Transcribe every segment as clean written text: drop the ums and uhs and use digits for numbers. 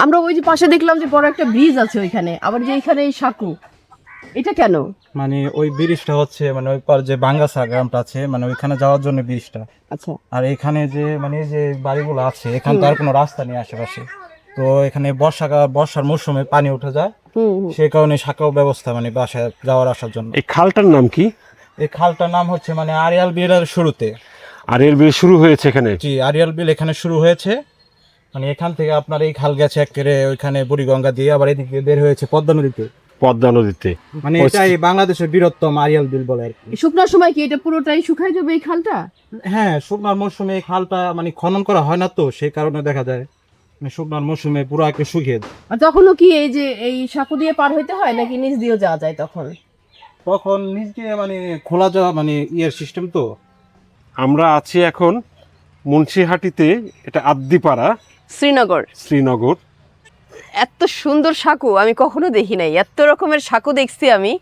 আমরা ওই যে পাশে দেখলাম যে বড় একটা ব্রিজ আছে ওইখানে, আবার যে এখানে এই সাঁকো, এটা কেন? মানে ওই ব্রিজটা হচ্ছে মানে ওই পার যে বাঙ্গাসা গ্রামটা আছে মানে ওইখানে যাওয়ার জন্য ব্রিজটা। আচ্ছা। আর এখানে যে মানে এই যে বাড়িগুলো আছে এখানে তো আর কোনো রাস্তা নেই আশেপাশে, তো এখানে বর্ষার মৌসুমে পানি উঠে যায়, সেই কারণে শাখাও ব্যবস্থা মানে বাসায় যাওয়ার আসার জন্য। এই খালটার নাম কি? এই খালটার নাম হচ্ছে মানে আরিয়াল বিলের শুরুতে। আরিয়াল বিল শুরু হয়েছে এখানে? জি, আরিয়াল বিল এখানে শুরু হয়েছে, মানে এখান থেকে আপনার এই খাল গেছে একেবারে ওইখানে বুড়িগঙ্গা দিয়ে, আবার এদিকে বের হয়েছে পদ্মা নদীতে। পদ্মা নদীতে মানে এটাই বাংলাদেশের বৃহত্তম আরিয়াল বিল বলে আর কি। শুকনোর সময় কি এটা পুরোটাই শুকায় যাবে এই খালটা? হ্যাঁ, শুকনার মৌসুমে এই খালটা মানে খনন করা হয় না, তো সেই কারণে দেখা যায় মানে শুকনার মৌসুমে পুরো একে শুকিয়ে যায়। আর তখনও কি এই যে এই সাঁকো দিয়ে পার হইতে হয় নাকি নিচ দিয়েও যাওয়া যায় তখন? তখন নিজ দিয়ে মানে খোলা যাওয়া মানে ইয়ের সিস্টেম তো। আমরা আছি এখন মুন্সিহাটিতে, এটা আদ্দিপাড়া, শ্রীনগর। শ্রীনগর। এত সুন্দর সাঁকো আমি কখনো দেখি নাই, এত রকমের সাঁকো দেখছি আমি।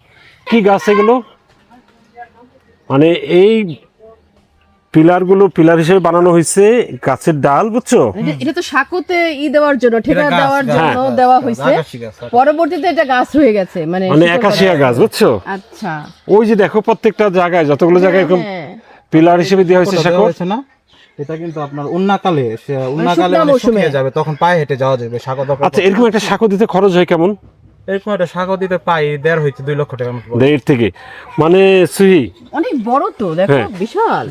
কি গাছ এগুলো? মানে এই পিলার হিসেবে বানানো হয়েছে, গাছের ডাল, বুঝছো? এটা তো সাঁকোতে দেওয়ার জন্য, ঠিকা এটা গাছ, দেওয়ার গাছ, জন্য গাছ, দেওয়া গাছ, হয়েছে। আগাছী গাছ। পরবর্তীতে এটা গাছ হয়ে গেছে, মানে মানে শিকড় একাশিয়া গজায়। গাছ, বুঝছো? আচ্ছা। ওই যে দেখো প্রত্যেকটা জায়গায় যতগুলো জায়গায় এরকম হ্যাঁ। পিলার হিসেবে দেওয়া হয়েছে দেওয়া শাকর। হয়েছে না, এটা কিন্তু আপনার উন্নাকালে শুকনা মানে মৌসুমে। শুকিয়ে যাবে, তখন পায়ে হেঁটে যাওয়া যাবে শাখা দখল আচ্ছা, এরকম একটা শাকো দিতে খরচ হয় কেমন? এরকম একটা শাখা দিতে পাই 1.5 হইতে 2 লক্ষ টাকার মতো পড়ে। 1.5 থেকে, মানে সুহি অনেক বড় তো, দেখো হ্যাঁ। বিশাল।